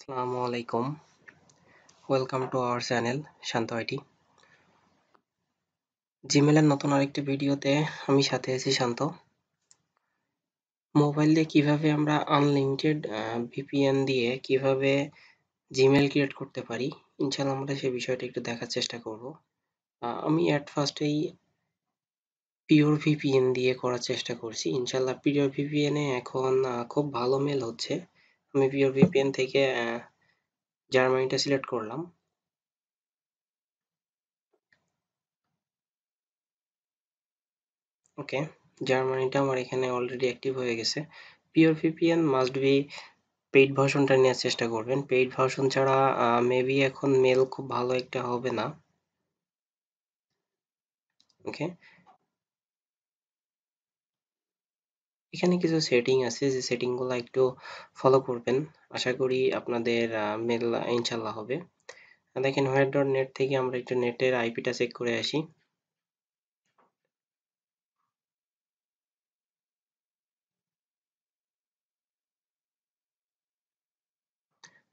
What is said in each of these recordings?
আসসালামু আলাইকুম। Welcome to our channel Shanto IT. জিমেলের নতুন আরেকটি ভিডিওতে আমি সাথে আছি শান্ত। মোবাইল দিয়ে কিভাবে আমরা আনলিমিটেড ভিপিএন দিয়ে কিভাবে জিমেল ক্রিয়েট করতে পারি, ইনশাআল্লাহ আমরা সেই বিষয়টা একটু দেখার চেষ্টা করব। আমি অ্যাট ফার্স্টেই পিওর ভিপিএন দিয়ে করার চেষ্টা করছি। ইনশাআল্লাহ পিওর ভিপিএনে এখন খুব ভালো মেল হচ্ছে। আমি পিওর ভিপিএন থেকে জার্মানিটা সিলেক্ট করলাম। ওকে, জার্মানিটা আমার এখানে অলরেডি অ্যাক্টিভ হয়ে গেছে। Pure VPN must be paid ভার্সনটা নেওয়ার চেষ্টা করবেন। পেইড ভার্সন ছাড়া মেবি এখন মেল খুব ভালো একটা হবে না। ওকে, এখানে কিছু সেটিং আছে, যে সেটিংগুলো একটু ফলো করবেন। আশা করি আপনাদের মেল ইনশাল্লাহ হবে। দেখেন হোয়াট ডট নেট থেকে আমরা একটু নেটের আইপিটা চেক করে আসি।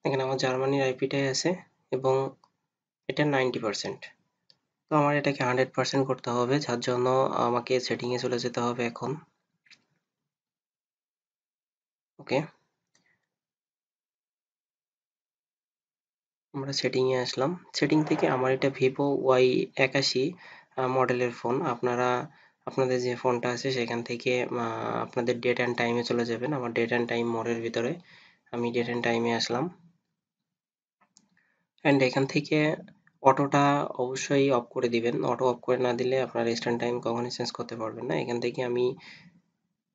দেখেন আমার জার্মানির আইপিটাই আছে এবং এটা 90%। তো আমার এটাকে 100% করতে হবে, যার জন্য আমাকে সেটিংয়ে চলে যেতে হবে এখন। ওকে, আমরা সেটিংয়ে আসলাম। সেটিং থেকে আমার এটা ভিভো Y81 মডেলের ফোন। আপনারা আপনাদের যে ফোনটা আছে সেখান থেকে আপনাদের ডেট অ্যান্ড টাইমে চলে যাবেন। আমার ডেট অ্যান্ড টাইম মোডের ভিতরে আমি ডেট অ্যান্ড টাইমে আসলাম। অ্যান্ড এখান থেকে অটোটা অবশ্যই অফ করে দিবেন। অটো অফ করে না দিলে আপনার রেস্টার্ন টাইম কখনোই চেঞ্জ করতে পারবেন না। এখান থেকে আমি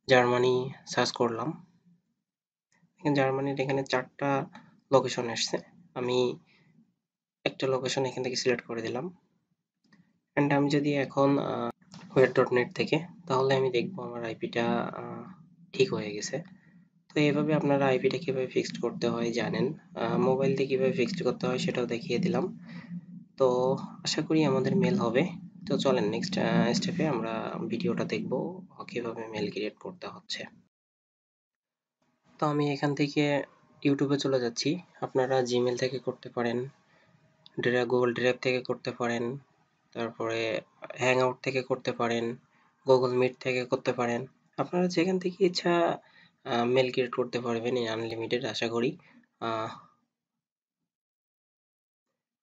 জার্মানি সার্চ করলাম। জার্মানির এখানে 4টা লোকেশন আসছে। আমি একটা লোকেশন এখান থেকে সিলেক্ট করে দিলাম। অ্যান্ড আমি যদি এখন হোয়াট ডট নেট থেকে, তাহলে আমি দেখবো আমার আইপিটা ঠিক হয়ে গেছে। তো এইভাবে আপনারা আইপিটা কিভাবে ফিক্সড করতে হয় জানেন। মোবাইল দিয়ে কিভাবে ফিক্সড করতে হয় সেটাও দেখিয়ে দিলাম। তো আশা করি আমাদের মেল হবে। তো চলেন নেক্সট স্টেপে আমরা ভিডিওটা দেখবো কিভাবে মেল ক্রিয়েট করতে হচ্ছে। তো আমি এখান থেকে ইউটিউবে চলে যাচ্ছি। আপনারা জিমেল থেকে করতে পারেন, গুগল ড্রাইভ থেকে করতে পারেন, তারপরে হ্যাং আউট থেকে করতে পারেন, গুগল মিট থেকে করতে পারেন। আপনারা যেখান থেকে ইচ্ছা মেল ক্রিয়েট করতে পারবেন এই আনলিমিটেড। আশা করি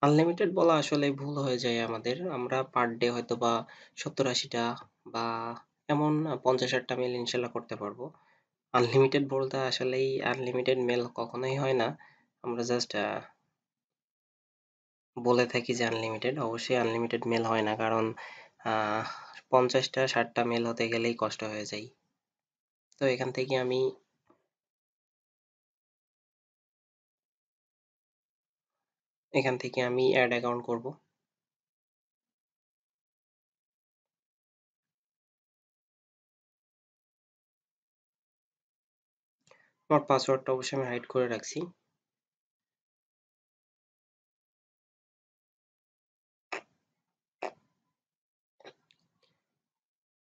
আনলিমিটেড বলা আসলে ভুল হয়ে যায় আমাদের। আমরা পার ডে হয়তো বা 70-80টা বা এমন 50-60টা মেল ইনশাল্লাহ করতে পারবো। আনলিমিটেড বলতে আসলেই আনলিমিটেড মেল কখনোই হয় না। আমরা জাস্ট বলে থাকি যে আনলিমিটেড, অবশ্যই আনলিমিটেড মেল হয় না, কারণ 50টা 60টা মেল হতে গেলেই কষ্ট হয়ে যায়। তো এখান থেকে আমি অ্যাড অ্যাকাউন্ট করব। আমার পাসওয়ার্ডটা অবশ্যই আমি হাইড করে রাখছি।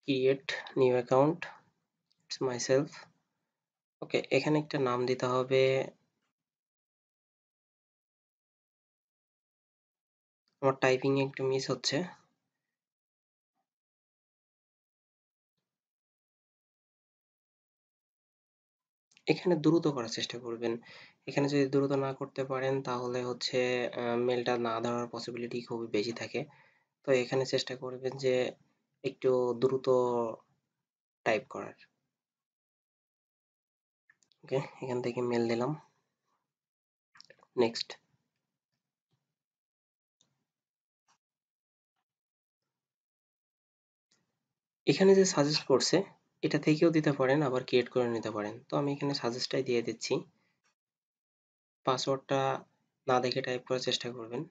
Create new account, it's myself. Okay, এখানে একটা নাম দিতে হবে। আমার টাইপিং একটু মিস হচ্ছে। এখানে দ্রুত করার চেষ্টা করবেন। এখানে যদি দ্রুত না করতে পারেন তাহলে হচ্ছে মেলটা না ধরার পসিবিলিটি খুবই বেশি থাকে। তো এখানে চেষ্টা করবেন যে একটু দ্রুত টাইপ করার। ওকে, এখান থেকে মেল দিলাম, নেক্সট। এখানে যে সাজেস্ট করছে এটা থেকেও দিতে পারেন, আবার ক্রিয়েট করে নিতে পারেন। তো আমি এখানে সাজেস্টটাই দিয়ে দিচ্ছি। পাসওয়ার্ডটা না দেখে টাইপ করার চেষ্টা করবেন।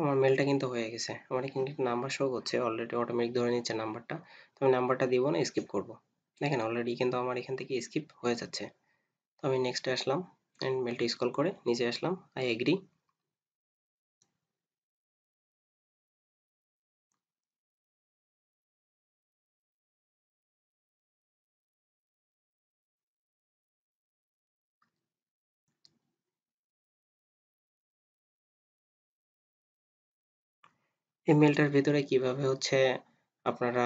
আমার মেলটা কিন্তু হয়ে গেছে। আমার এখানে একটা নাম্বার শো করছে, অলরেডি অটোমেটিক ধরে নিচ্ছে নাম্বারটা। তো আমি নাম্বারটা দিব না, স্কিপ করব। দেখেন অলরেডি কিন্তু আমার এখান থেকে স্কিপ হয়ে যাচ্ছে। তো আমি নেক্সটে আসলাম, অ্যান্ড মেলটা স্ক্রল করে নিচে আসলাম, আই এগ্রি। এই মেলটার ভিতরে কিভাবে হচ্ছে আপনারা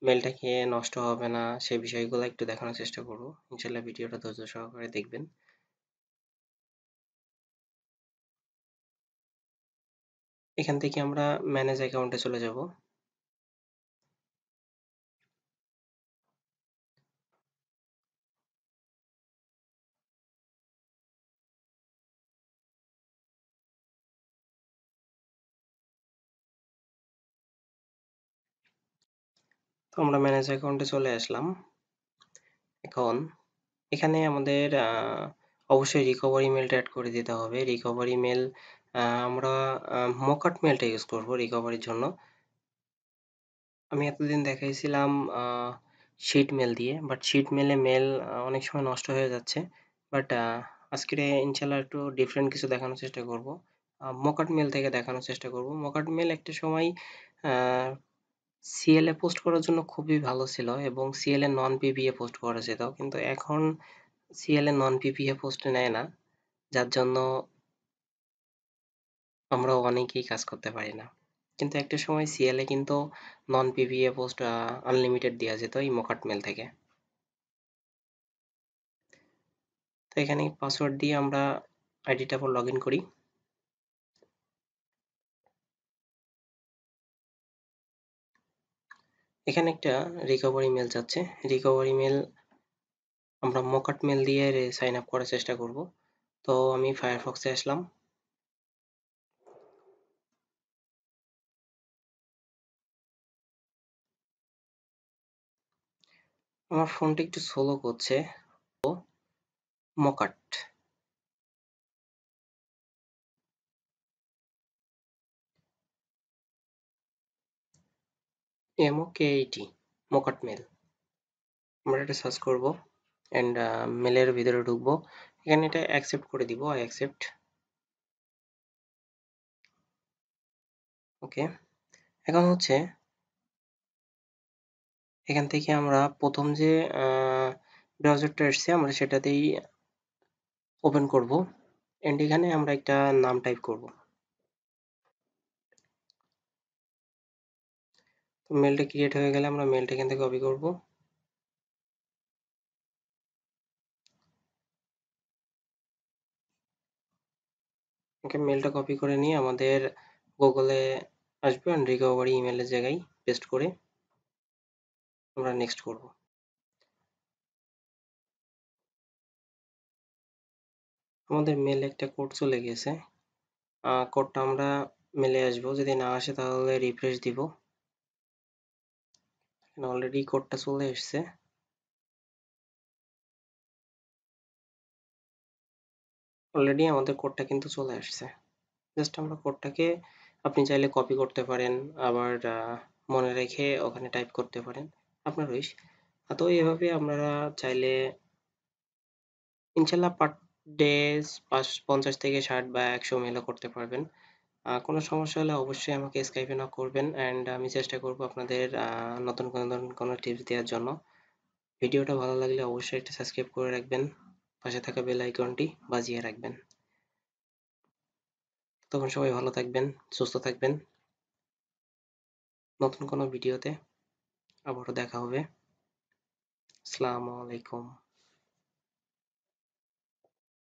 মেলটাকে নষ্ট হবে না সেই বিষয়গুলো একটু দেখানোর চেষ্টা করব। ইনশাল্লাহ ভিডিওটা ধৈর্য সহকারে দেখবেন। এখান থেকে আমরা ম্যানেজ অ্যাকাউন্টে চলে যাব। তো আমরা ম্যানেজ অ্যাকাউন্টে চলে আসলাম। এখন এখানে আমাদের অবশ্যই রিকভারি মেলটা অ্যাড করে দিতে হবে। রিকভারি মেল আমরা মকআট মেলটা ইউজ করব রিকভারির জন্য। আমি এতদিন দেখাইছিলাম শিট মেল দিয়ে, বাট শিট মেলে মেল অনেক সময় নষ্ট হয়ে যাচ্ছে। বাট আজকে ইনশাল্লাহ একটু ডিফারেন্ট কিছু দেখানোর চেষ্টা করব। মকআট মেল থেকে দেখানোর চেষ্টা করব। মকআট মেল একটা সময় সিএলএ পোস্ট করার জন্য খুবই ভালো ছিল এবং সিএলএ নন পিপিএ পোস্ট করা যেত, কিন্তু এখন সিএলএ নন পিপিএ পোস্ট নেয় না, যার জন্য আমরা অনেকেই কাজ করতে পারি না। কিন্তু একটা সময় সিএলএ কিন্তু নন পিপিএ পোস্ট আনলিমিটেড দেওয়া যেত এই মকআট মেল থেকে। তো এখানে পাসওয়ার্ড দিয়ে আমরা আইডিটা পর লগ ইন করি। এখানে একটা রিকভারি মেল যাচ্ছে। রিকভারি মেল আমরা মকআট মেল দিয়ে সাইন আপ করার চেষ্টা করব। তো আমি ফায়ারফক্সে আসলাম। আমার ফোনটা একটু স্লো করছে। তো মকআট MOKAT মকআট মেল আমরা এটা সার্চ করব অ্যান্ড মেলের ভিতরে ঢুকবো। এখানে এটা অ্যাকসেপ্ট করে দিব, আই অ্যাকসেপ্ট। ওকে, এখন হচ্ছে এখান থেকে আমরা প্রথম যে ব্রাউজারটা এসছে আমরা সেটাতেই ওপেন করব এন্ড এখানে আমরা একটা নাম টাইপ করব। তো মেলটা ক্রিয়েট হয়ে গেলে আমরা মেলটা এখান থেকে কপি করব। ওকে, মেলটা কপি করে নিয়ে আমাদের গুগলে আসবে অ্যান্ড রিকভারি ইমেলের জায়গায় পেস্ট করে আমরা নেক্সট করব। আমাদের মেলে একটা কোড চলে গেছে। কোডটা আমরা মেলে আসবো, যদি না আসে তাহলে রিফ্রেশ দিব। অলরেডি কোডটা চলে এসছে। অলরেডি আমাদের কোডটা কিন্তু চলে আসছে। জাস্ট আমরা কোডটাকে আপনি চাইলে কপি করতে পারেন, আবার মনে রেখে ওখানে টাইপ করতে পারেন, আপনার উইশ। তো এইভাবে আপনারা চাইলে ইনশাল্লাহ পার ডে 50 থেকে 60 বা 100 মেলও করতে পারবেন। কোনো সমস্যা হলে অবশ্যই আমাকে স্কাইপে নক করবেন অ্যান্ড আমি চেষ্টা করব আপনাদের নতুন কোনো টিপস দেওয়ার জন্য। ভিডিওটা ভালো লাগলে অবশ্যই একটা সাবস্ক্রাইব করে রাখবেন, পাশে থাকা বেল আইকনটি বাজিয়ে রাখবেন। তখন সবাই ভালো থাকবেন, সুস্থ থাকবেন। নতুন কোনো ভিডিওতে আবারও দেখা হবে। আসসালামু আলাইকুম।